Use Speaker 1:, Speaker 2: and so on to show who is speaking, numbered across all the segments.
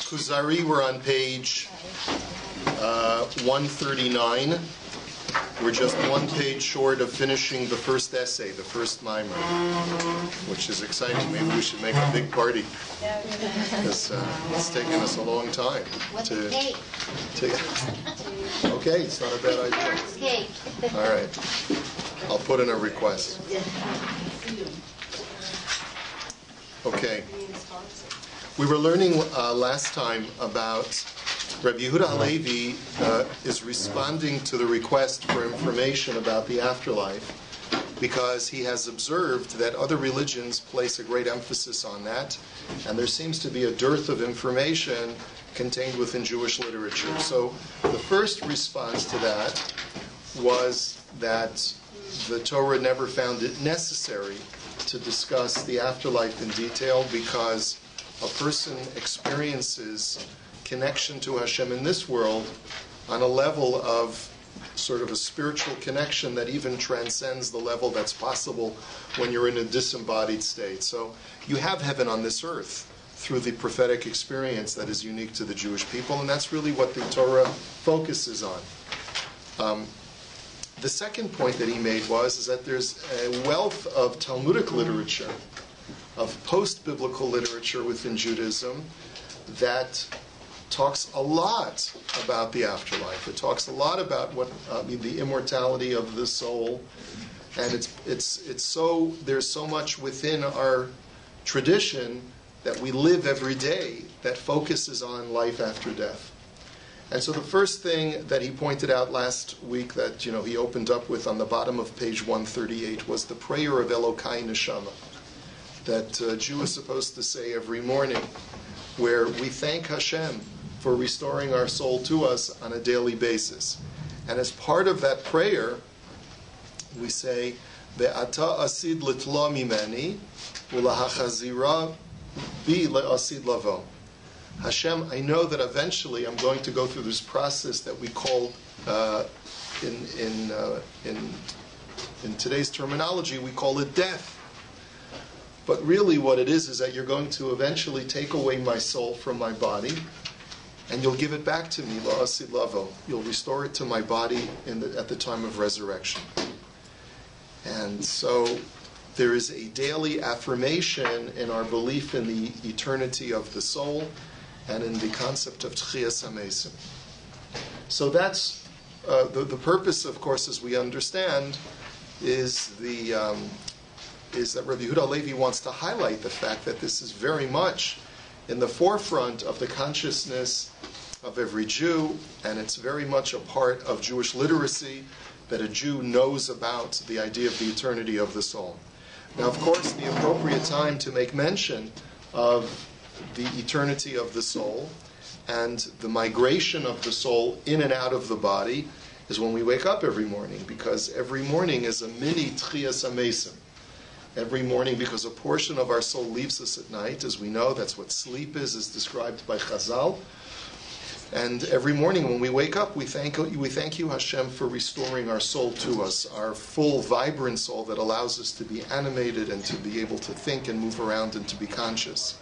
Speaker 1: Kuzari, we're on page 139. We're just one page short of finishing the first essay, the first mimer, which is exciting. Maybe we should make a big party. Because it's taken us a long time.
Speaker 2: What's the cake?
Speaker 1: Okay, it's not a bad idea.
Speaker 2: Cake.
Speaker 1: All right. I'll put in a request. Okay. We were learning last time about Rabbi Yehuda Halevi is responding to the request for information about the afterlife because he has observed that other religions place a great emphasis on that, and there seems to be a dearth of information contained within Jewish literature. So the first response to that was that the Torah never found it necessary to discuss the afterlife in detail because a person experiences connection to Hashem in this world on a level of sort of a spiritual connection that even transcends the level that's possible when you're in a disembodied state. So you have heaven on this earth through the prophetic experience that is unique to the Jewish people, and that's really what the Torah focuses on. The second point that he made is that there's a wealth of Talmudic literature, of post-biblical literature within Judaism that talks a lot about the afterlife. It talks a lot about the immortality of the soul, and it's so there's so much within our tradition that we live every day that focuses on life after death. And so the first thing that he pointed out last week that he opened up with on the bottom of page 138 was the prayer of Elokai Neshama that a Jew is supposed to say every morning, where we thank Hashem for restoring our soul to us on a daily basis. And as part of that prayer, we say, Ve'ata asid litla mimeni, ulahachazira bi le'asid lavo. Hashem, I know that eventually I'm going to go through this process that we call, in today's terminology, we call it death. But really what it is that you're going to eventually take away my soul from my body, and you'll give it back to me, la'asid lavo. You'll restore it to my body at the time of resurrection. And so there is a daily affirmation in our belief in the eternity of the soul and in the concept of tchiyas hamesim. So that's the purpose, of course, as we understand, is that Rabbi Yehuda Halevi wants to highlight the fact that this is very much in the forefront of the consciousness of every Jew, and it's very much a part of Jewish literacy that a Jew knows about the idea of the eternity of the soul. Now, of course, the appropriate time to make mention of the eternity of the soul and the migration of the soul in and out of the body is when we wake up every morning, because every morning is a mini tchiyas hamesim. Every morning, because a portion of our soul leaves us at night. As we know, that's what sleep is described by Chazal. And every morning when we wake up, we thank you, Hashem, for restoring our soul to us, our full, vibrant soul that allows us to be animated and to be able to think and move around and to be conscious.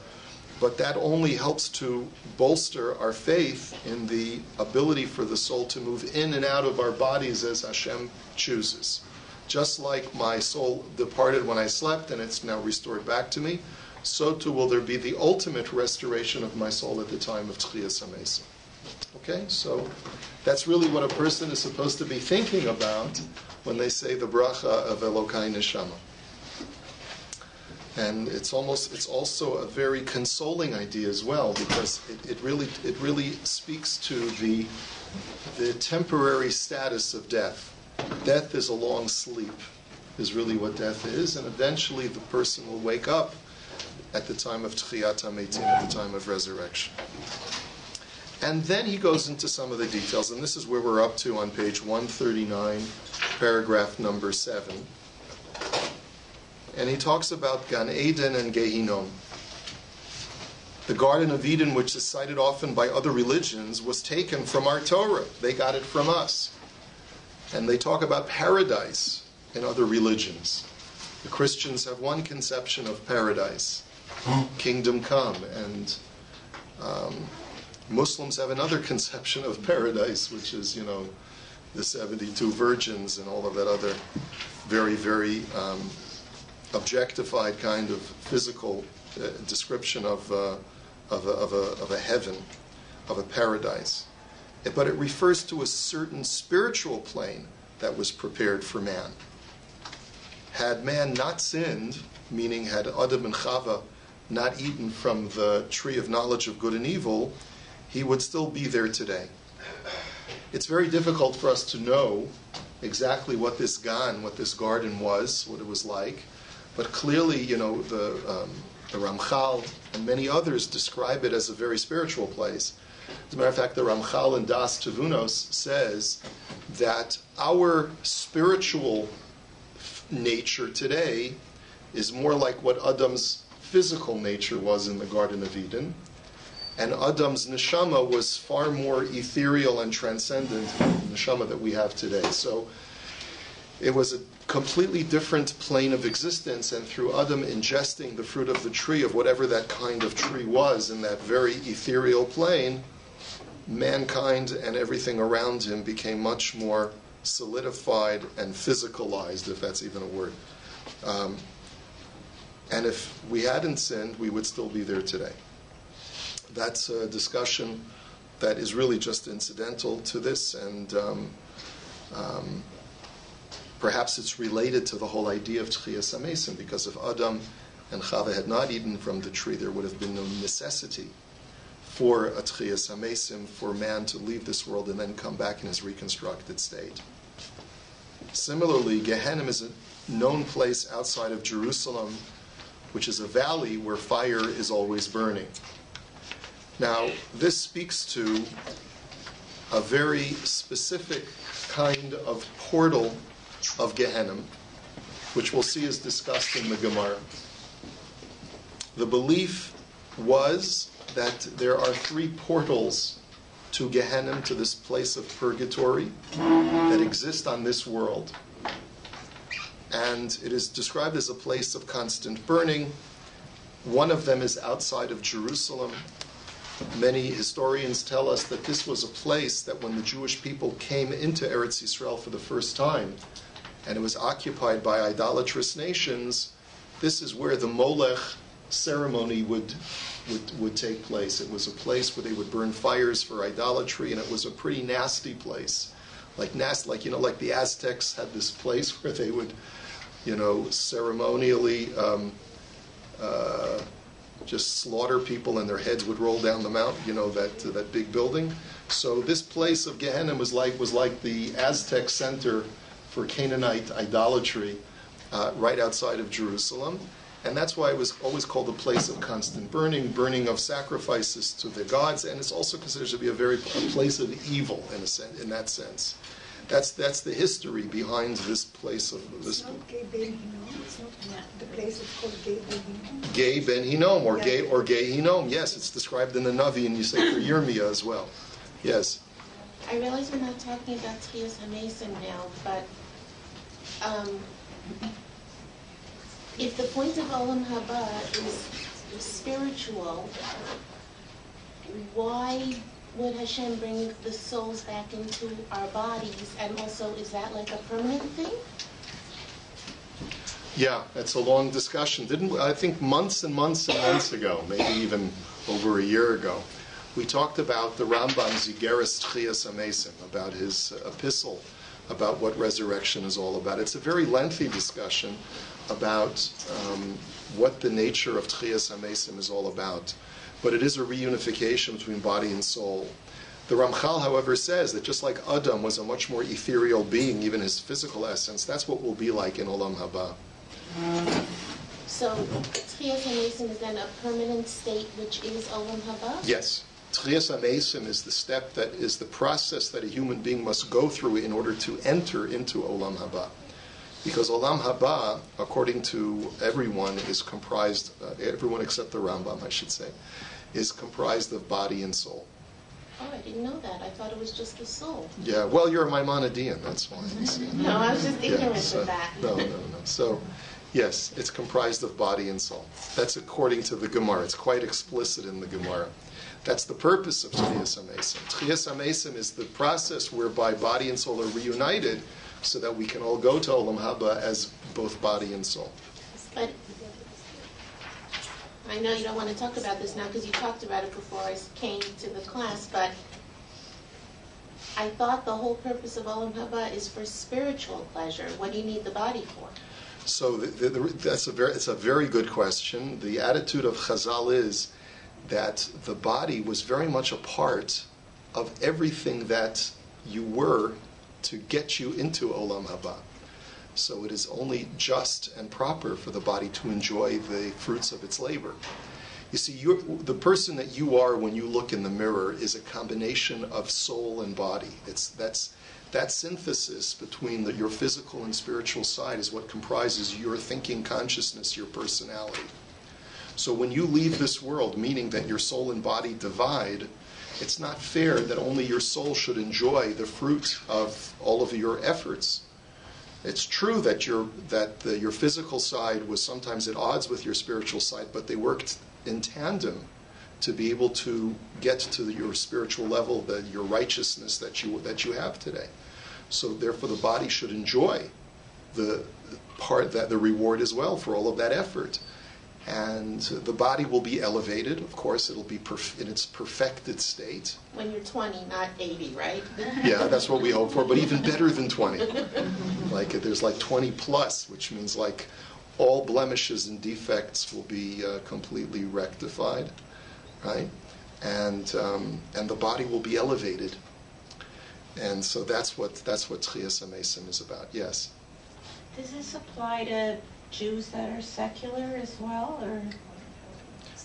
Speaker 1: But that only helps to bolster our faith in the ability for the soul to move in and out of our bodies as Hashem chooses. Just like my soul departed when I slept and it's now restored back to me, so too will there be the ultimate restoration of my soul at the time of Tchiyas HaMesim. Okay, so that's really what a person is supposed to be thinking about when they say the bracha of Elokai Neshama. And it's also a very consoling idea as well, because it really speaks to the temporary status of death. Death is a long sleep, is really what death is, and eventually the person will wake up at the time of Tchiyat HaMeitim, at the time of resurrection. And then he goes into some of the details, and this is where we're up to on page 139, paragraph number 7. And he talks about Gan Eden and Gehinnom. The Garden of Eden, which is cited often by other religions, was taken from our Torah. They got it from us. And they talk about paradise in other religions. The Christians have one conception of paradise, kingdom come, and Muslims have another conception of paradise, which is, the 72 virgins and all of that other very, very objectified kind of physical description of a heaven, of a paradise. But it refers to a certain spiritual plane that was prepared for man. Had man not sinned, meaning had Adam and Chava not eaten from the tree of knowledge of good and evil, he would still be there today. It's very difficult for us to know exactly what this Gan, what this garden was, what it was like, but clearly, the Ramchal and many others describe it as a very spiritual place. As a matter of fact, the Ramchal in Das Tevunos says that our spiritual nature today is more like what Adam's physical nature was in the Garden of Eden, and Adam's neshama was far more ethereal and transcendent than the neshama that we have today. So it was a completely different plane of existence, and through Adam ingesting the fruit of the tree of whatever that kind of tree was in that very ethereal plane, mankind and everything around him became much more solidified and physicalized, if that's even a word. And if we hadn't sinned, we would still be there today. That's a discussion that is really just incidental to this, and perhaps it's related to the whole idea of Tchias HaMesim, because if Adam and Chava had not eaten from the tree, there would have been no necessity for a Tchias HaMesim, for man to leave this world and then come back in his reconstructed state. Similarly, Gehinnom is a known place outside of Jerusalem, which is a valley where fire is always burning. Now, this speaks to a very specific kind of portal of Gehinnom, which we'll see is discussed in the Gemara. The belief was that there are 3 portals to Gehinnom, to this place of purgatory, that exist on this world. And it is described as a place of constant burning. One of them is outside of Jerusalem. Many historians tell us that this was a place that when the Jewish people came into Eretz Yisrael for the first time, and it was occupied by idolatrous nations, this is where the Molech ceremony would take place. It was a place where they would burn fires for idolatry, and it was a pretty nasty place. Like the Aztecs had this place where they would, ceremonially just slaughter people and their heads would roll down the mountain, that big building. So this place of Gehinnom was like the Aztec center for Canaanite idolatry right outside of Jerusalem. And that's why it was always called a place of constant burning of sacrifices to the gods, and it's also considered to be a place of evil in that sense. That's the history behind this place of this.
Speaker 2: It's not Gay Ben Hinnom. It's not the place that's called Gay Ben Hinnom.
Speaker 1: Gay Ben Hinnom, or Gehinnom. Yes, it's described in the Navi, and you say for Yirmiyah as well. Yes.
Speaker 3: I realize we're not talking about Tchias HaMesim now, but if the point of Olam Haba is spiritual, why would Hashem bring the souls back into our bodies? And also, is that like a permanent thing?
Speaker 1: Yeah, it's a long discussion. I think months and months and months ago, maybe even over a year ago, we talked about the Rambam's Igeres Tchias HaMesim, about his epistle, about what resurrection is all about. It's a very lengthy discussion about what the nature of Tchias HaMesim is all about. But it is a reunification between body and soul. The Ramchal, however, says that just like Adam was a much more ethereal being, even his physical essence, that's what we'll be like in Olam Haba.
Speaker 3: So Tchias HaMesim is then a permanent state, which is Olam Haba?
Speaker 1: Yes. Tchias HaMesim is the step, that is the process that a human being must go through in order to enter into Olam Haba. Because Olam Haba, according to everyone, is comprised, everyone except the Rambam, I should say, is comprised of body and soul.
Speaker 3: Oh, I didn't know that. I thought it was just the soul.
Speaker 1: Yeah, well, you're a Maimonidean, that's why.
Speaker 3: No, I was just ignorant of that.
Speaker 1: No. So, yes, it's comprised of body and soul. That's according to the Gemara. It's quite explicit in the Gemara. That's the purpose of Tchias HaMesim. Tchias HaMesim is the process whereby body and soul are reunited so that we can all go to Olam Haba as both body and soul.
Speaker 3: But I know you don't want to talk about this now because you talked about it before I came to the class, but I thought the whole purpose of Olam Haba is for spiritual pleasure. What do you need the body for?
Speaker 1: So it's a very good question. The attitude of Chazal is that the body was very much a part of everything that you were to get you into Olam Haba. So it is only just and proper for the body to enjoy the fruits of its labor. You see, the person that you are when you look in the mirror is a combination of soul and body. That synthesis between your physical and spiritual side is what comprises your thinking consciousness, your personality. So when you leave this world, meaning that your soul and body divide, it's not fair that only your soul should enjoy the fruit of all of your efforts. It's true that your physical side was sometimes at odds with your spiritual side, but they worked in tandem to be able to get to your spiritual level, your righteousness that you have today. So therefore, the body should enjoy the reward as well for all of that effort. And the body will be elevated. Of course, it'll be in its perfected state.
Speaker 3: When you're 20, not 80, right?
Speaker 1: Yeah, that's what we hope for, but even better than 20. There's 20 plus, which means all blemishes and defects will be completely rectified, right? And the body will be elevated. And so that's what Tchias HaMesim is about. Yes.
Speaker 4: Does this apply to Jews that are secular as well, or?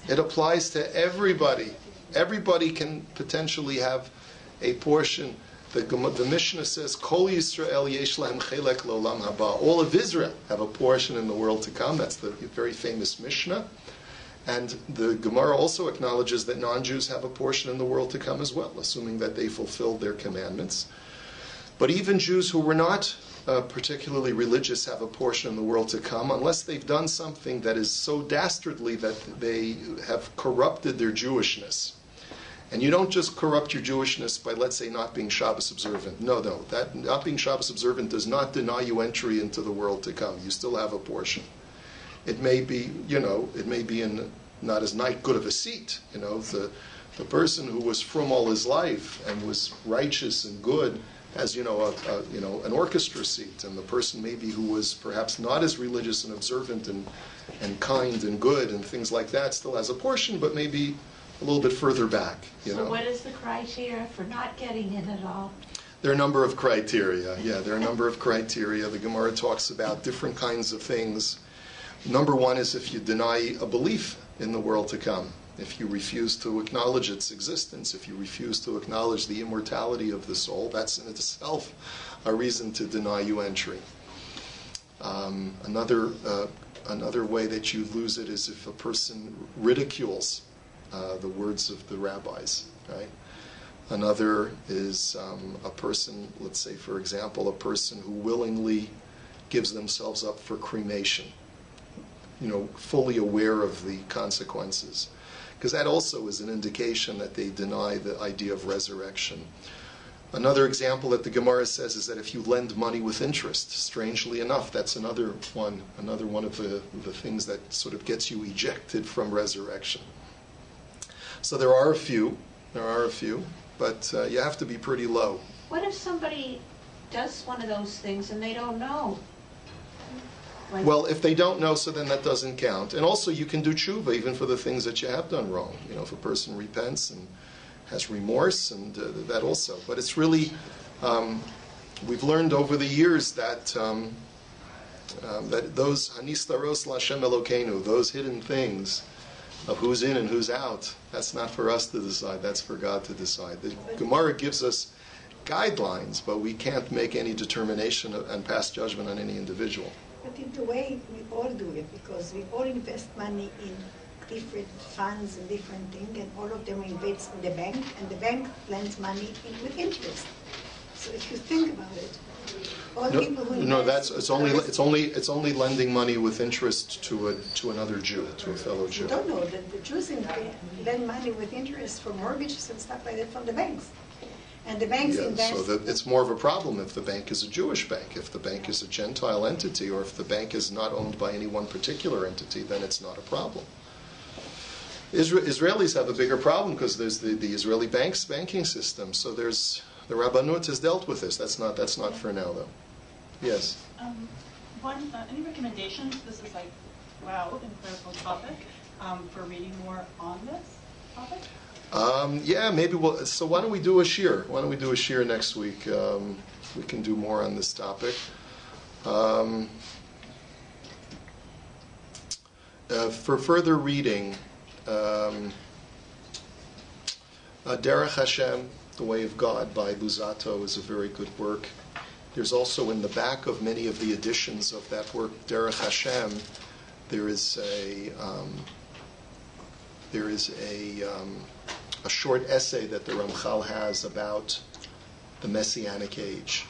Speaker 1: It applies to everybody. Everybody can potentially have a portion. The Mishnah says, Kol Yisrael yesh lahem chelek lo'olam haba. All of Israel have a portion in the world to come. That's the very famous Mishnah. And the Gemara also acknowledges that non-Jews have a portion in the world to come as well, assuming that they fulfilled their commandments. But even Jews who were not particularly religious have a portion in the world to come, unless they've done something that is so dastardly that they have corrupted their Jewishness. And you don't just corrupt your Jewishness by, let's say, not being Shabbos observant. No, that not being Shabbos observant does not deny you entry into the world to come. You still have a portion. It may be, in not as good of a seat. The person who was from all his life and was righteous and good has, an orchestra seat, and the person maybe who was perhaps not as religious and observant and kind and good and things like that still has a portion, but maybe a little bit further back.
Speaker 4: So what is the criteria for not getting in at all?
Speaker 1: There are a number of criteria. Yeah, there are a number of criteria. The Gemara talks about different kinds of things. Number one is if you deny a belief in the world to come. If you refuse to acknowledge its existence, if you refuse to acknowledge the immortality of the soul, that's in itself a reason to deny you entry. Another way that you lose it is if a person ridicules the words of the rabbis, right? Another is a person, let's say, for example, a person who willingly gives themselves up for cremation, fully aware of the consequences. Because that also is an indication that they deny the idea of resurrection. Another example that the Gemara says is that if you lend money with interest, strangely enough, that's another one of the things that sort of gets you ejected from resurrection. So there are a few, but you have to be pretty low.
Speaker 4: What if somebody does one of those things and they don't know?
Speaker 1: Well, if they don't know, so then that doesn't count. And also you can do tshuva even for the things that you have done wrong. If a person repents and has remorse, and that also. But it's really, we've learned over the years that that those hanistaros l'Hashem Elokeinu, those hidden things of who's in and who's out, that's not for us to decide, that's for God to decide. The Gemara gives us guidelines, but we can't make any determination and pass judgment on any individual.
Speaker 2: But in the way we all do it, because we all invest money in different funds and different things, and all of them invest in the bank, and the bank lends money with interest. So if you think about it, all
Speaker 1: No,
Speaker 2: people who
Speaker 1: no,
Speaker 2: invest
Speaker 1: it's only lending money with interest to another Jew, to a fellow Jew.
Speaker 2: You don't know that the Jews lend money with interest for mortgages and stuff like that from the banks. And the banks
Speaker 1: Yeah,
Speaker 2: invest.
Speaker 1: so that it's more of a problem if the bank is a Jewish bank. If the bank is a Gentile entity, or if the bank is not owned by any one particular entity, then it's not a problem. Israelis have a bigger problem because there's the Israeli banking system. So there's the Rabbanut has dealt with this. That's not for now though. Yes.
Speaker 5: Any recommendations? This is like, wow, incredible topic for reading more on this topic.
Speaker 1: Yeah, maybe we'll. So why don't we do a shir? Why don't we do a shir next week? We can do more on this topic. For further reading, Derech Hashem, The Way of God by Luzzatto is a very good work. There's also in the back of many of the editions of that work, Derech Hashem, there is a short essay that the Ramchal has about the Messianic age,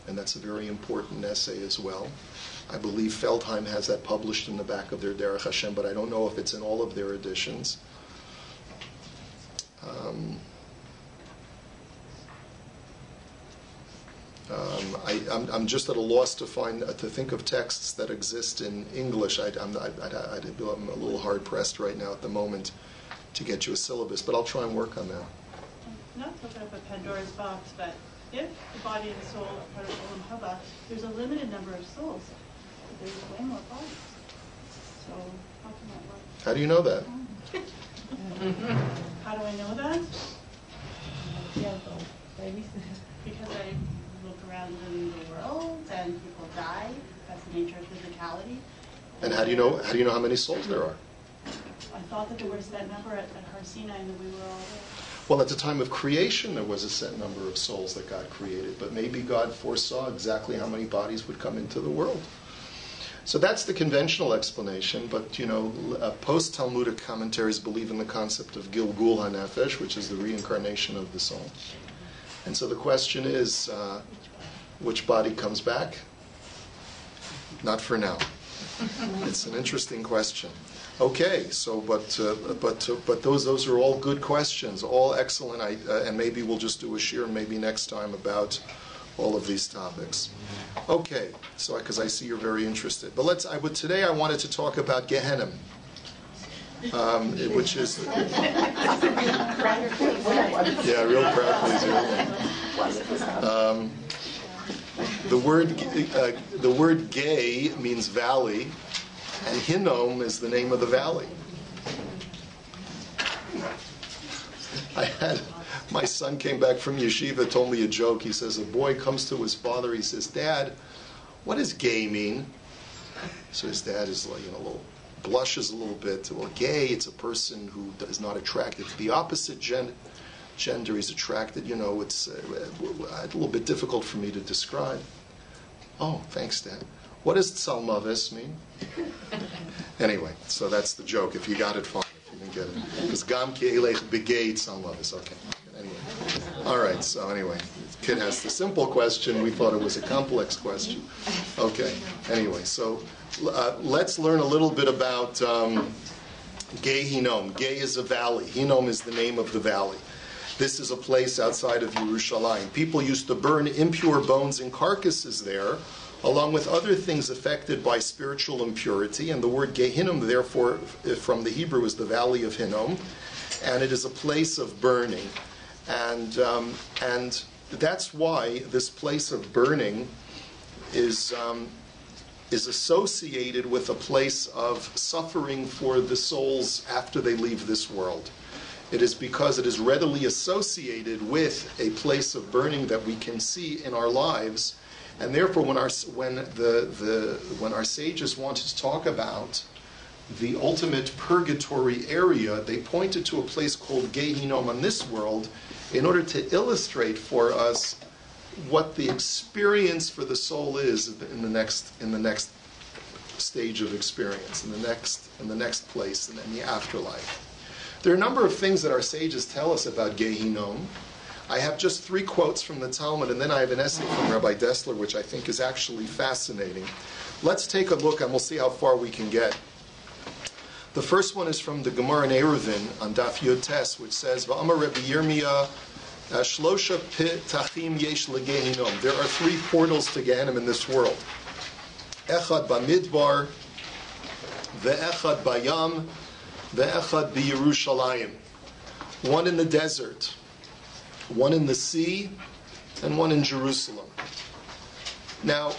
Speaker 1: and that's a very important essay as well. I believe Feldheim has that published in the back of their Derech Hashem, but I don't know if it's in all of their editions. I'm just at a loss to think of texts that exist in English. I'm a little hard pressed right now at the moment to get you a syllabus, but I'll try and work on that.
Speaker 5: Not to open up a Pandora's box, but if the body and the soul are part of Olam Haba, there's a limited number of souls. There's way more bodies. So how can that work?
Speaker 1: How do you know that?
Speaker 5: How do I know that? Because I look around in the world and people die. That's the nature of physicality.
Speaker 1: And how do you know how many souls there are?
Speaker 5: I thought that there was that number at Har Sinai and that we were all there.
Speaker 1: Well, at the time of creation, there was a set number of souls that God created, but maybe God foresaw exactly how many bodies would come into the world. So that's the conventional explanation, but post-Talmudic commentaries believe in the concept of Gilgul HaNefesh, which is the reincarnation of the soul. And so the question is, which body comes back? Not for now. It's an interesting question. Okay, so but those are all good questions, all excellent, and maybe we'll just do a shir maybe next time about all of these topics. Okay, so because I see you're very interested, but today I wanted to talk about Gehinnom, which is yeah, real crowd pleaser. The word gay means valley. And Hinnom is the name of the valley. My son came back from yeshiva, told me a joke. He says, a boy comes to his father, he says, Dad, what does gay mean? So his dad is like, blushes a little bit. Well, gay, it's a person who is not attracted to the opposite gender. He's attracted, it's a little bit difficult for me to describe. Oh, thanks, Dad. What does tsalmavis mean? Anyway, so that's the joke. If you got it, fine. If you didn't get it. Because gam ki elech begay tsalmavis. Okay. Anyway. All right, so anyway. The kid has the simple question. We thought it was a complex question. Okay. Anyway, so let's learn a little bit about Gehinnom. Gay is a valley. Hinnom is the name of the valley. This is a place outside of Yerushalayim. People used to burn impure bones and carcasses there, along with other things affected by spiritual impurity. And the word Gehinnom, therefore, from the Hebrew, is the valley of Hinnom, and it is a place of burning. And that's why this place of burning is associated with a place of suffering for the souls after they leave this world. It is because it is readily associated with a place of burning that we can see in our lives. And therefore, when our sages wanted to talk about the ultimate purgatory area, they pointed to a place called Gehinnom on this world in order to illustrate for us what the experience for the soul is in the next stage of experience, in the next place, and in the afterlife. There are a number of things that our sages tell us about Gehinnom. I have just 3 quotes from the Talmud, and then I have an essay from Rabbi Dessler, which I think is actually fascinating. Let's take a look, and we'll see how far we can get. The first one is from the Gemara in Eruvin on Daf Yud Tes, which says, "Va'amar Rabbi Yirmiyah, Shlosha Petachim yesh leGehinnom." There are 3 portals to Gehinnom in this world. Echad b'midbar, ve'echad b'yam, ve'echad b'Yerushalayim. One in the desert, one in the sea, and one in Jerusalem. Now,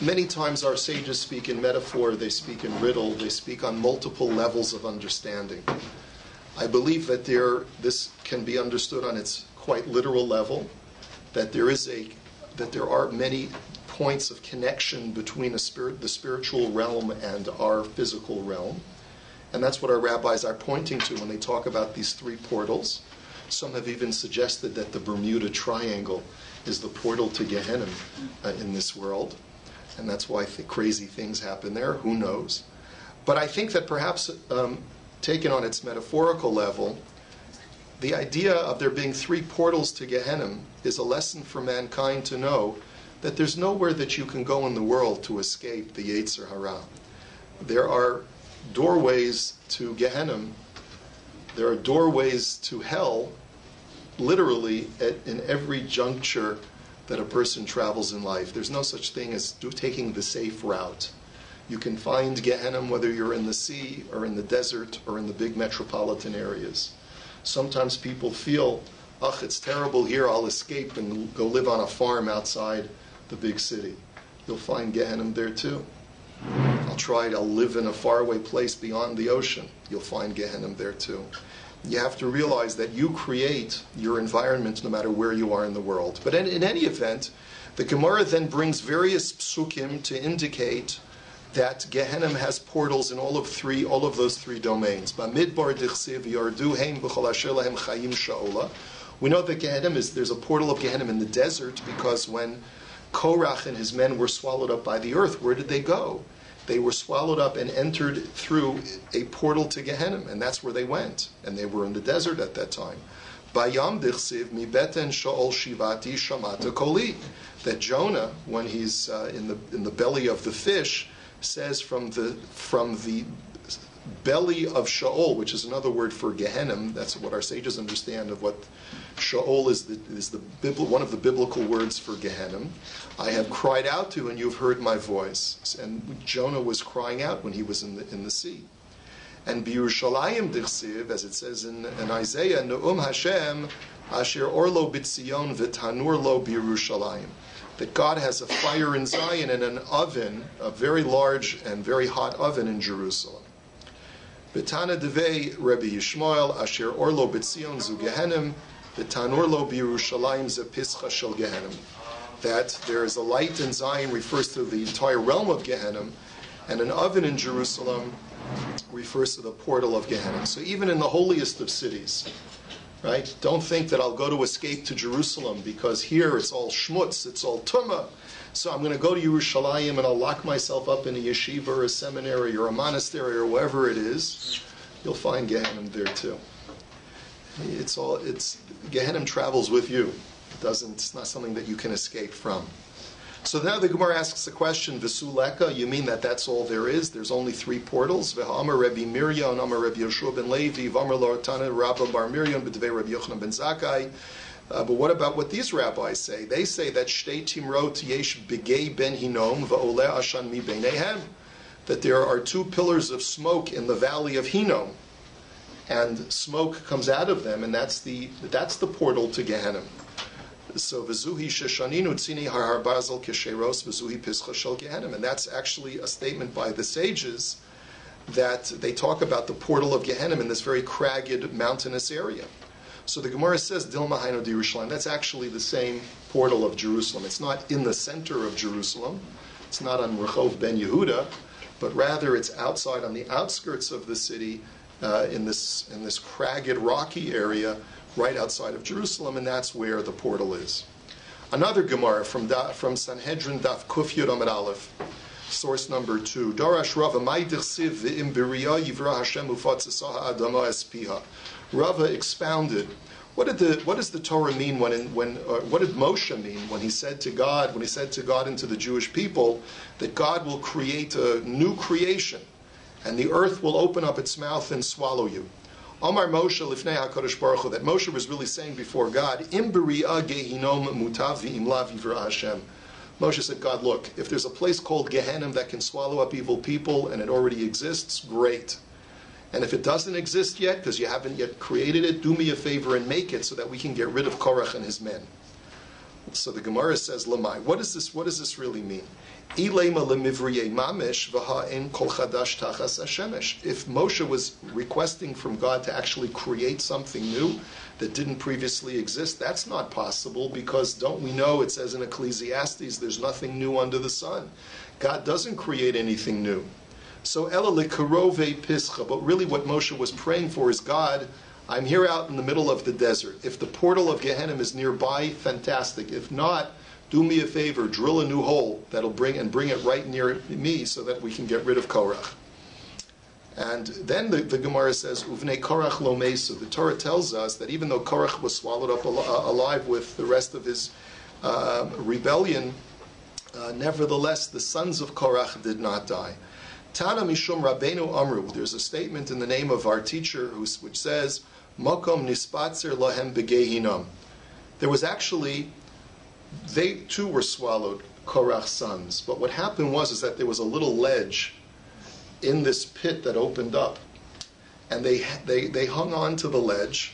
Speaker 1: many times our sages speak in metaphor, they speak in riddle, they speak on multiple levels of understanding. I believe that this can be understood on its quite literal level, that there are many points of connection between the spiritual realm and our physical realm. And that's what our rabbis are pointing to when they talk about these 3 portals. Some have even suggested that the Bermuda Triangle is the portal to Gehinnom in this world. And that's why crazy things happen there. Who knows? But I think that perhaps, taken on its metaphorical level, the idea of there being 3 portals to Gehinnom is a lesson for mankind to know that there's nowhere that you can go in the world to escape the Yetzer Hara. There are doorways to Gehinnom. There are doorways to hell, literally, in every juncture that a person travels in life. There's no such thing as taking the safe route. You can find Gehinnom whether you're in the sea or in the desert or in the big metropolitan areas. Sometimes people feel, it's terrible here, I'll escape and go live on a farm outside the big city. You'll find Gehinnom there too. I'll live in a faraway place beyond the ocean. You'll find Gehinnom there too. You have to realize that you create your environment no matter where you are in the world. But in any event, the Gemara then brings various psukim to indicate that Gehinnom has portals in all of those 3 domains. Bamidbar dichsiv yardu heim b'chol asher lahem chayim sha'ola. We know that there's a portal of Gehinnom in the desert because when Korach and his men were swallowed up by the earth, where did they go? They were swallowed up and entered through a portal to Gehinnom, and that's where they went. And they were in the desert at that time. Bayam dichsiv mi beten sha'ol shivati shamata koli. That Jonah, when he's in the belly of the fish, says from the belly of Sheol, which is another word for Gehinnom. That's what our sages understand of what Sheol is one of the biblical words for Gehinnom. I have cried out to you, and you've heard my voice. And Jonah was crying out when he was in the sea. And B'Yerushalayim dichsiv, as it says in Isaiah, Ne'um Hashem asher orlo b'tzion v'tanur lo b'Yerushalayim. That God has a fire in Zion and an oven, a very large and very hot oven in Jerusalem. B'tana devei Rabbi Yishmael asher orlo b'tzion zu Gehinnom v'tanur lo b'Yerushalayim ze pischa shel Gehinnom. That there is a light in Zion refers to the entire realm of Gehinnom, and an oven in Jerusalem refers to the portal of Gehinnom. So even in the holiest of cities, right? Don't think that I'll go to escape to Jerusalem because here it's all schmutz, it's all tumah. So I'm going to go to Yerushalayim and I'll lock myself up in a yeshiva or a seminary or a monastery or wherever it is. You'll find Gehinnom there too. Gehinnom travels with you. It's not something that you can escape from. So now the Gemara asks the question, V'suleka, you mean that that's all there is? There's only 3 portals? V'ha'amar Rabbi Miriam, Amar Rabbi Yoshua ben Levi, V'amar lo Tana Rabba bar Miriam, B'devei Rabbi Yochanan ben Zakkai. But what about what these rabbis say? They say that Shtei Timrot yesh begei ben Hinnom v'oleh ashan mi beinehem, that there are 2 pillars of smoke in the valley of Hinnom, and smoke comes out of them, and that's the portal to Gehinnom. So v'zuhi sheshaninu tzini har bazel kesheros v'zuhi pischa shel Gehinnom, and that's actually a statement by the sages that they talk about the portal of Gehinnom in this very cragged mountainous area. So the Gemara says Dilma Haino di Yerushalayim. That's actually the same portal of Jerusalem. It's not in the center of Jerusalem. It's not on Rehov ben Yehuda, but rather it's outside on the outskirts of the city, in this cragged, rocky area right outside of Jerusalem, and that's where the portal is. Another Gemara from Sanhedrin Daf Kuf Yud Amud Aleph, source number 2. Darash Rava Mai Dichsiv V'im B'Riyah Yivra Hashem Ufatzisaha Adama Espiha. Rava expounded, What does the Torah mean what did Moshe mean when he said to God and to the Jewish people that God will create a new creation and the earth will open up its mouth and swallow you? Amar Moshe lifnei HaKadosh Baruch Hu, that Moshe was really saying before God, Im b'ri'ah Gehinnom mutav v'im la v'yivra Hashem. Moshe said, God, look, if there's a place called Gehinnom that can swallow up evil people and it already exists, great. And if it doesn't exist yet, because you haven't yet created it, do me a favor and make it so that we can get rid of Korach and his men. So the Gemara says, Lamai, what does this really mean? If Moshe was requesting from God to actually create something new that didn't previously exist, that's not possible, because don't we know, it says in Ecclesiastes, there's nothing new under the sun. God doesn't create anything new. So Ela Likarove Pischa, but really what Moshe was praying for is, God, I'm here out in the middle of the desert. If the portal of Gehinnom is nearby, fantastic. If not, do me a favor, drill a new hole that'll bring it right near me so that we can get rid of Korach. And then the Gemara says, Uvnei Korach lo mesu. The Torah tells us that even though Korach was swallowed up alive with the rest of his rebellion, nevertheless the sons of Korach did not die. Tana Mishum Rabbeinu Amru. There's a statement in the name of our teacher which says, Mokom Nispatzer Lahem Begehinnom. There was actually, they too were swallowed, Korach's sons. But what happened was that there was a little ledge in this pit that opened up. And they hung on to the ledge.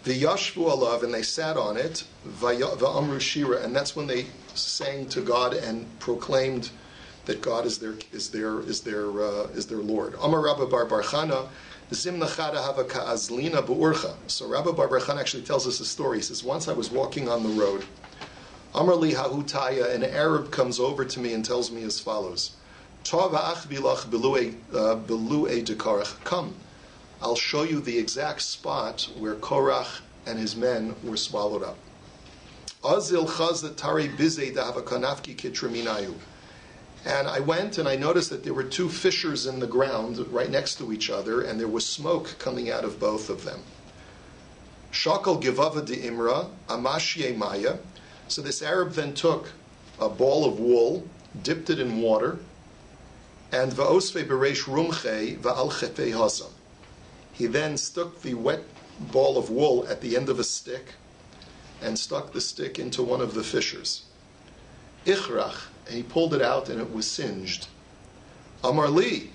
Speaker 1: The Yashvu Alav, and they sat on it, Va'amru Shira, and that's when they sang to God and proclaimed that God is their Lord. Amar Rabbi Bar Chana, Zimna Chada Hava Ka'azlina Bu'urcha. So Rabbi Bar Chana actually tells us a story. He says, once I was walking on the road, Amar Li Hahutaya, an Arab comes over to me and tells me as follows, Tova Achbilach Belu'e de Korach. Come, I'll show you the exact spot where Korach and his men were swallowed up. Azil Chazat Tari Bizei Dahava Kanafki Kitraminayu. And I went and I noticed that there were two fissures in the ground right next to each other, and there was smoke coming out of both of them. Shakal Givava de Imra, Amashye Maya. So this Arab then took a ball of wool, dipped it in water, and Va'osfe Beresh Rumche Va'al Chefe Hasam. He then stuck the wet ball of wool at the end of a stick and stuck the stick into one of the fissures. Ichrach, and he pulled it out and it was singed. Amar li,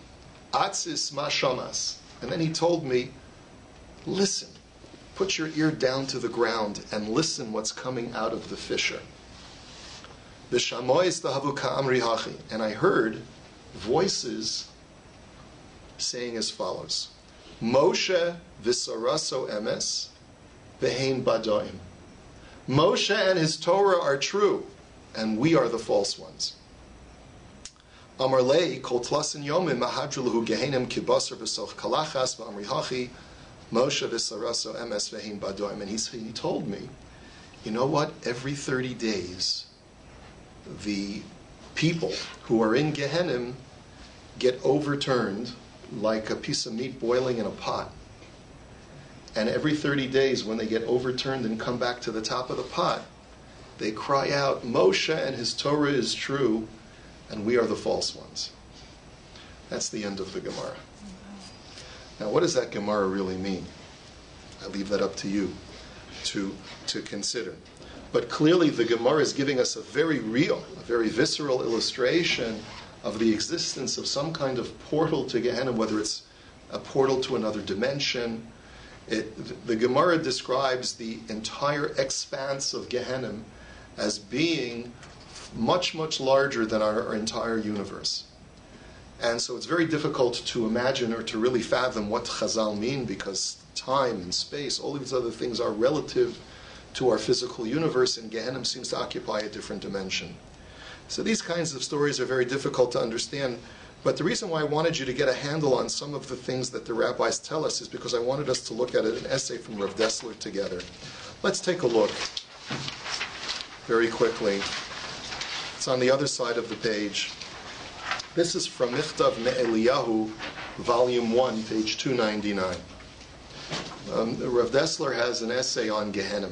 Speaker 1: atzis ma shamas. And then he told me, listen, put your ear down to the ground and listen what's coming out of the fissure. V'shamois tahavu ka'amri hachi. And I heard voices saying as follows, Moshe v'saraso emes v'hein badoim. Moshe and his Torah are true, and we are the false ones. Amar lei kol tlasin yomim mahadrulahu gehenim kibasar v'soch kalachas v'amri hachi Moshe v'saraso emes v'hein badoim. And he told me, you know what? Every 30 days, the people who are in Gehinnom get overturned like a piece of meat boiling in a pot. And every 30 days, when they get overturned and come back to the top of the pot, they cry out, Moshe and his Torah is true, and we are the false ones. That's the end of the Gemara. Now, what does that Gemara really mean? I leave that up to you to consider. But clearly, the Gemara is giving us a very real, a very visceral illustration of the existence of some kind of portal to Gehenna, whether it's a portal to another dimension. The Gemara describes the entire expanse of Gehenna as being much, much larger than our entire universe. And so it's very difficult to imagine or to really fathom what Chazal mean, because time and space, all these other things are relative to our physical universe, and Gehenna seems to occupy a different dimension. So these kinds of stories are very difficult to understand, but the reason why I wanted you to get a handle on some of the things that the rabbis tell us is because I wanted us to look at an essay from Rav Dessler together. Let's take a look very quickly. It's on the other side of the page. This is from Michtav Me'eliyahu, Volume 1, page 299. Rav Dessler has an essay on Gehinnom.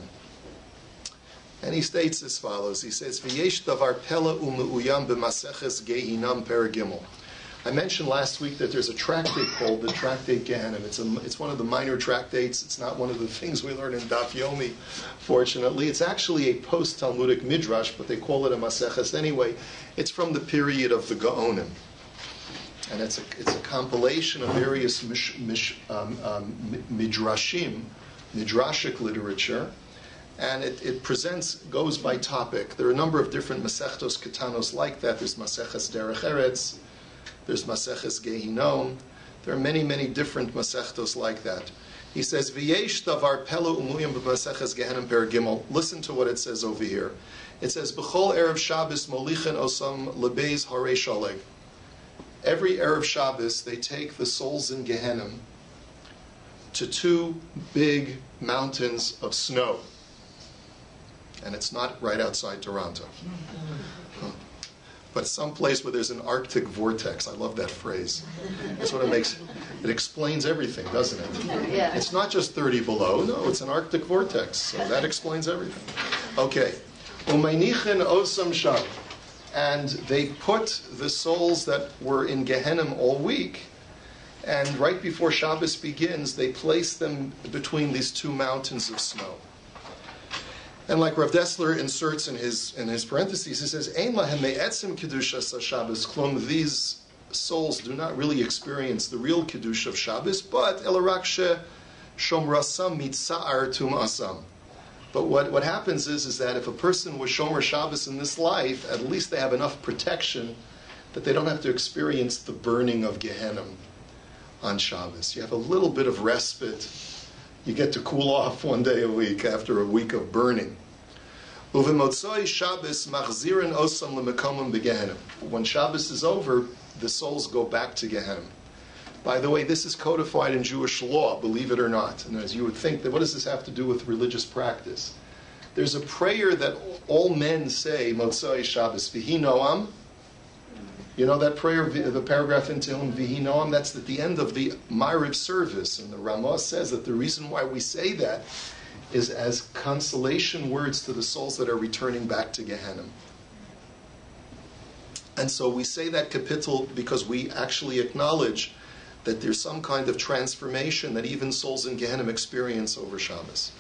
Speaker 1: And he states as follows. He says, V'yesh davar pela u'me'uyam b'maseches Gehinnom perigimel. I mentioned last week that there's a tractate called the Tractate Gehinnom. It's one of the minor tractates. It's not one of the things we learn in Daf Yomi, fortunately. It's actually a post-Talmudic midrash, but they call it a maseches anyway. It's from the period of the Gaonim. And it's a compilation of various midrashim, midrashic literature, and it goes by topic. There are a number of different Masechtos Ketanos like that. There's Maseches Derech Eretz, there's Maseches Gehinnom. There are many, many different Masechtos like that. He says, V'yesh davar pela umuyim b'maseches Gehinnom perigimel. Listen to what it says over here. It says, B'chol erev Shabbos molichen osam lebeis harei shaleg. Every Erev Shabbos, they take the souls in Gehinnom to two big mountains of snow. And it's not right outside Toronto. But someplace where there's an Arctic vortex. I love that phrase. That's what it explains everything, doesn't it?
Speaker 6: Yeah.
Speaker 1: It's not just 30 below. No, it's an Arctic vortex. So that explains everything. Okay. Umaynichen osam sham. And they put the souls that were in Gehinnom all week, and right before Shabbos begins, they place them between these two mountains of snow. And like Rav Dessler inserts in his parentheses, he says, Ein lahem me'etzim kedushas Shabbos klum. These souls do not really experience the real kedusha of Shabbos, but elarak she shomrasam mitza'ar tum'asam. But what happens is that if a person was Shomer Shabbos in this life, at least they have enough protection that they don't have to experience the burning of Gehinnom on Shabbos. You have a little bit of respite. You get to cool off one day a week after a week of burning. Uvemotzoi Shabbos machzirin osam lemekomim beGehinnom. When Shabbos is over, the souls go back to Gehinnom. By the way, this is codified in Jewish law, believe it or not. And as you would think, that what does this have to do with religious practice? There's a prayer that all men say, Motzai Shabbos, V'hi Noam. You know that prayer, the paragraph in Tehillim, V'hi Noam? That's at the end of the Ma'ariv service. And the Ramah says that the reason why we say that is as consolation words to the souls that are returning back to Gehinnom. And so we say that kapitel because we actually acknowledge that there's some kind of transformation that even souls in Gehinnom experience over Shabbos.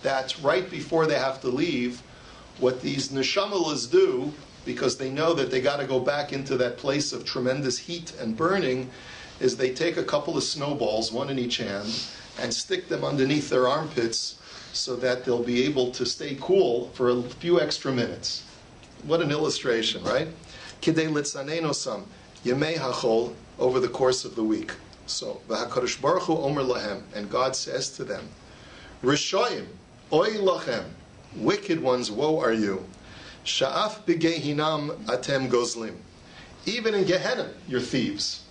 Speaker 1: That right before they have to leave, what these neshamalas do, because they know that they got to go back into that place of tremendous heat and burning, is they take a couple of snowballs, one in each hand, and stick them underneath their armpits so that they'll be able to stay cool for a few extra minutes. What an illustration, right? Kidei litzanenosam yemei hachol, over the course of the week. So v'hakadosh baruch hu omer lahem, and God says to them, Rishoyim, oy lachem, wicked ones, woe are you. Sha'af b'gehinam atem gozlim. Even in Gehinnom, you're thieves.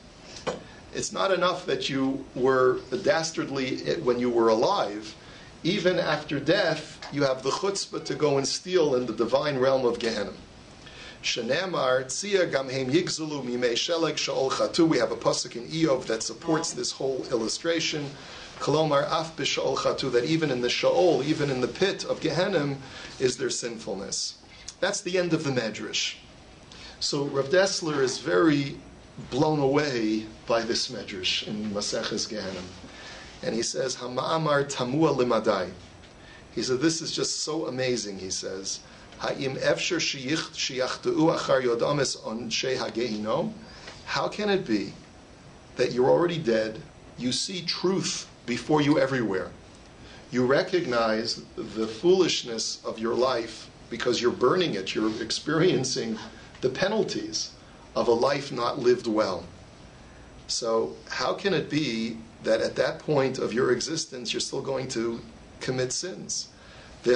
Speaker 1: It's not enough that you were dastardly when you were alive. Even after death, you have the chutzpah to go and steal in the divine realm of Gehinnom. Shenemar tzia gamheim yigzulu mimei sheleg sha'ol chatu. We have a pasuk in Eov that supports this whole illustration. Kolomar af b'sha'ol chatu, that even in the sha'ol, even in the pit of Gehinnom, is their sinfulness. That's the end of the medrash. So Rav Dessler is very blown away by this medrash in Maseches Gehinnom. And he says, Hama'amar tamua limadai. He said, this is just so amazing, he says. Ha'im efsher shiyachta'u achar yodamis onshei ha'gehinom. How can it be that you're already dead, you see truth before you everywhere, you recognize the foolishness of your life because you're burning it, you're experiencing the penalties of a life not lived well. So how can it be that at that point of your existence you're still going to commit sins? Is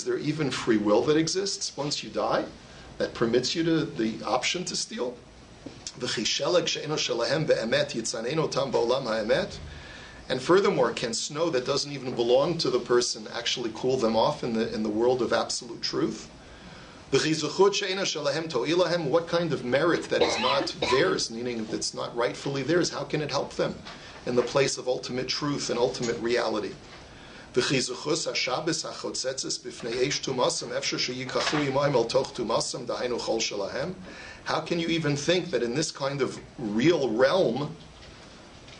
Speaker 1: there even free will that exists once you die that permits you the option to steal? And furthermore, can snow that doesn't even belong to the person actually cool them off in the world of absolute truth? What kind of merit that is not theirs, meaning that's not rightfully theirs, how can it help them in the place of ultimate truth and ultimate reality? How can you even think that in this kind of real realm,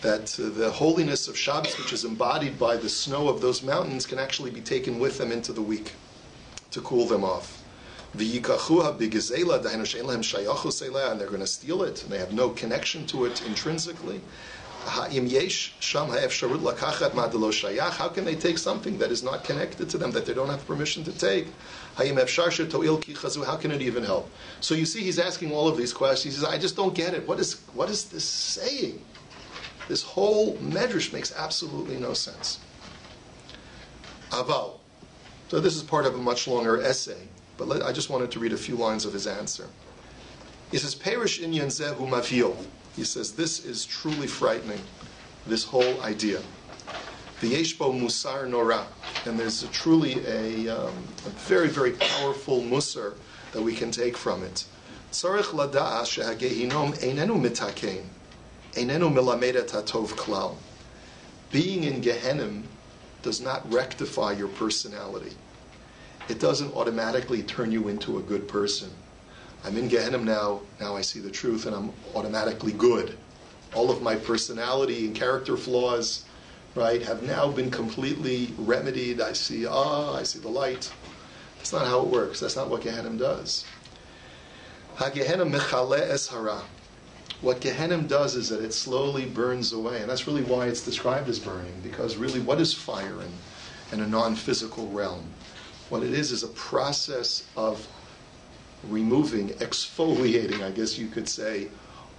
Speaker 1: that the holiness of Shabbos, which is embodied by the snow of those mountains, can actually be taken with them into the week to cool them off? And they're going to steal it, and they have no connection to it intrinsically. How can they take something that is not connected to them, that they don't have permission to take? How can it even help? So you see, he's asking all of these questions. He says, I just don't get it. What is this saying? This whole medrash makes absolutely no sense. Aval. So this is part of a much longer essay, but I just wanted to read a few lines of his answer. He says, Perish inyan zehu mavil. He says, this is truly frightening, this whole idea. V'yeshbo musar nora. And there's truly a very, very powerful musar that we can take from it. Tzarech lada'ah she'hagehinnom einenu mitakein, einenu melamed et hatov klal. Being in Gehinnom does not rectify your personality. It doesn't automatically turn you into a good person. I'm in Gehinnom now I see the truth, and I'm automatically good. All of my personality and character flaws, right, have now been completely remedied. I see the light. That's not how it works. That's not what Gehinnom does. Ha-Gehinnom mechale es hara. What Gehinnom does is that it slowly burns away, and that's really why it's described as burning, because really what is fire in a non-physical realm? What it is a process of removing, exfoliating, I guess you could say,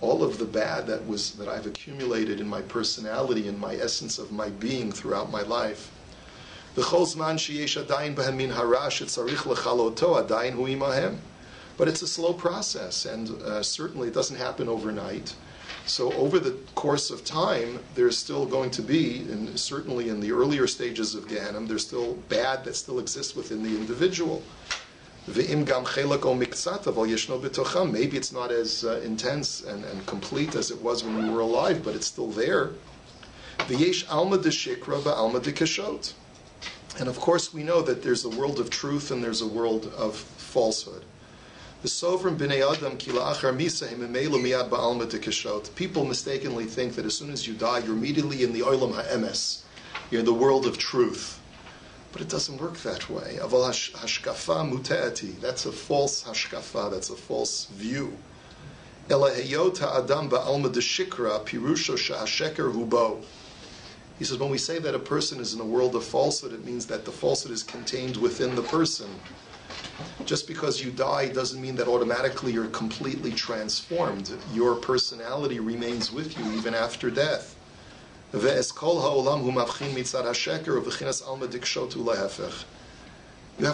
Speaker 1: all of the bad that I've accumulated in my personality, in my essence of my being throughout my life. But it's a slow process, and certainly it doesn't happen overnight. So over the course of time, there's still going to be, and certainly in the earlier stages of Gehinnom, there's still bad that still exists within the individual. Maybe it's not as intense and complete as it was when we were alive, but it's still there. And of course we know that there's a world of truth and there's a world of falsehood. People mistakenly think that as soon as you die, you're immediately in the olam ha'emes. You're in the world of truth. But it doesn't work that way. Aval hashkafa mute'ati. That's a false hashkafa. That's a false view. Ela heyot ha'adam ba'alma deshikra pirusho sha'asheker hubo. He says, when we say that a person is in a world of falsehood, it means that the falsehood is contained within the person. Just because you die doesn't mean that automatically you're completely transformed. Your personality remains with you even after death. You have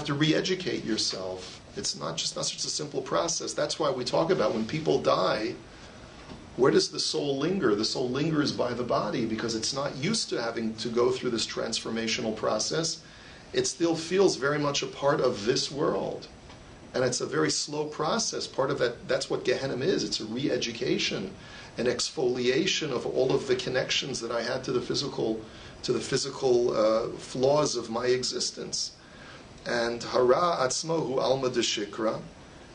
Speaker 1: to re-educate yourself. It's not such a simple process. That's why we talk about when people die, where does the soul linger? The soul lingers by the body because it's not used to having to go through this transformational process. It still feels very much a part of this world. And it's a very slow process. Part of that's what Gehinnom is. It's a re-education, an exfoliation of all of the connections that I had to the physical flaws of my existence. And hara atzmohu alma deshikra,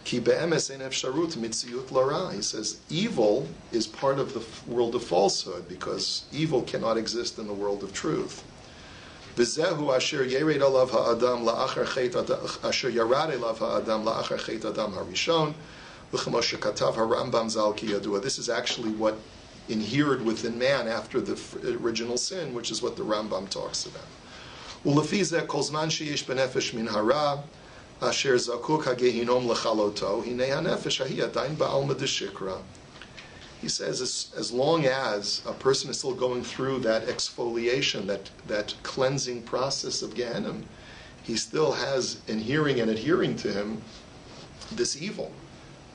Speaker 1: ki be'emes ein efsharut mitziyut lara. He says evil is part of the world of falsehood because evil cannot exist in the world of truth. V'zehu asher yered alav ha'adam la'achar chet asher yarad elav ha'adam la'achar chet adam harishon. This is actually what inhered within man after the original sin, which is what the Rambam talks about. He says as long as a person is still going through that exfoliation, that cleansing process of Gehinnom, he still has adhering to him this evil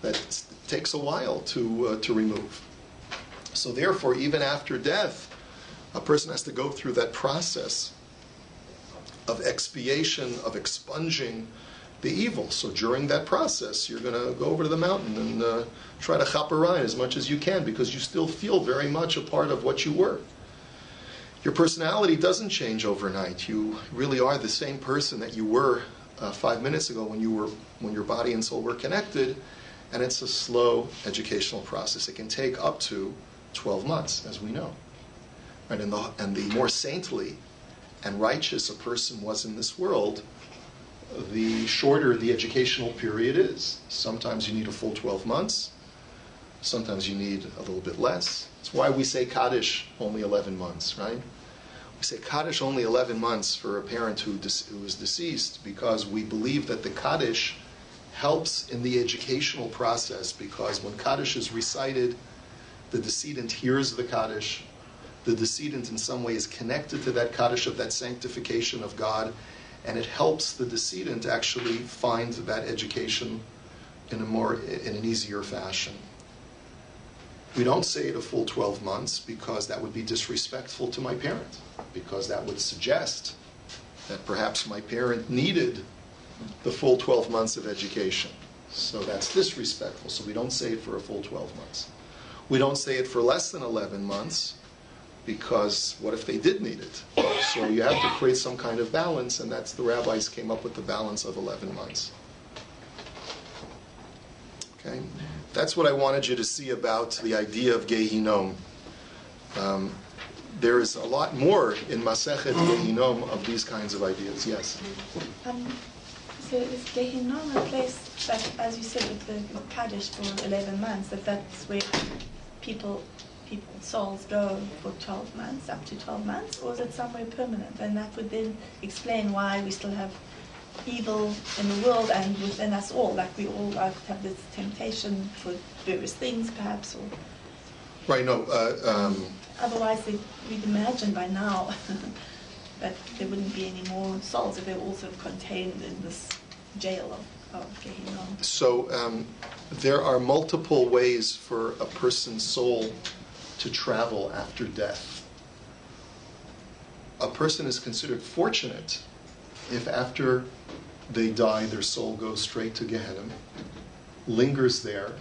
Speaker 1: that takes a while to remove. So therefore, even after death, a person has to go through that process of expiation, of expunging, the evil. So during that process, you're going to go over to the mountain and try to chaperine as much as you can, because you still feel very much a part of what you were. Your personality doesn't change overnight. You really are the same person that you were 5 minutes ago when your body and soul were connected, and it's a slow educational process. It can take up to 12 months, as we know. Right? And the more saintly and righteous a person was in this world, the shorter the educational period is. Sometimes you need a full 12 months. Sometimes you need a little bit less. That's why we say Kaddish only 11 months, right? We say Kaddish only 11 months for a parent who is deceased, because we believe that the Kaddish helps in the educational process, because when Kaddish is recited, the decedent hears the Kaddish. The decedent in some way is connected to that Kaddish of that sanctification of God, and it helps the decedent actually find that education in an easier fashion. We don't say it a full 12 months because that would be disrespectful to my parent, because that would suggest that perhaps my parent needed the full 12 months of education. So that's disrespectful. So we don't say it for a full 12 months. We don't say it for less than 11 months, because what if they did need it? So you have to create some kind of balance, and that's the rabbis came up with the balance of 11 months. Okay? That's what I wanted you to see about the idea of Gehinnom. There is a lot more in Masechet Gehinnom of these kinds of ideas. Yes?
Speaker 6: So is Gehinnom a place that, as you said, with the Kaddish for 11 months, that's where people's souls go for 12 months, up to 12 months, or is it somewhere permanent? And that would then explain why we still have evil in the world and within us all, like we all have this temptation for various things, perhaps, or...
Speaker 1: Right, no.
Speaker 6: Otherwise, we'd imagine by now that there wouldn't be any more souls if they were also contained in this jail of Gehinnom.
Speaker 1: So there are multiple ways for a person's soul to travel after death. A person is considered fortunate if after they die, their soul goes straight to Gehinnom, lingers there,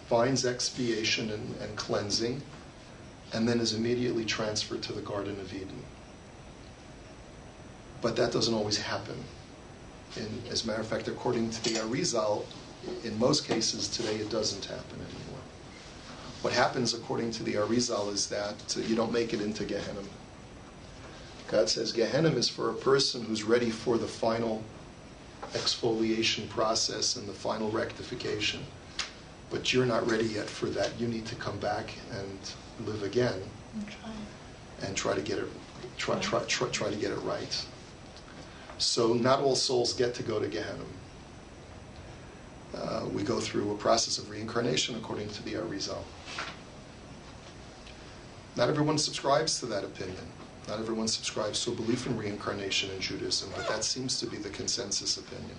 Speaker 1: finds expiation and cleansing, and then is immediately transferred to the Garden of Eden. But that doesn't always happen. As a matter of fact, according to the Arizal, in most cases today it doesn't happen anymore. What happens according to the Arizal is that you don't make it into Gehinnom. God says Gehinnom is for a person who's ready for the final exfoliation process and the final rectification. But you're not ready yet for that. You need to come back and live again and try to get it try to get it right. So not all souls get to go to Gehinnom. We go through a process of reincarnation according to the Arizal. Not everyone subscribes to that opinion. Not everyone subscribes to a belief in reincarnation in Judaism, but that seems to be the consensus opinion.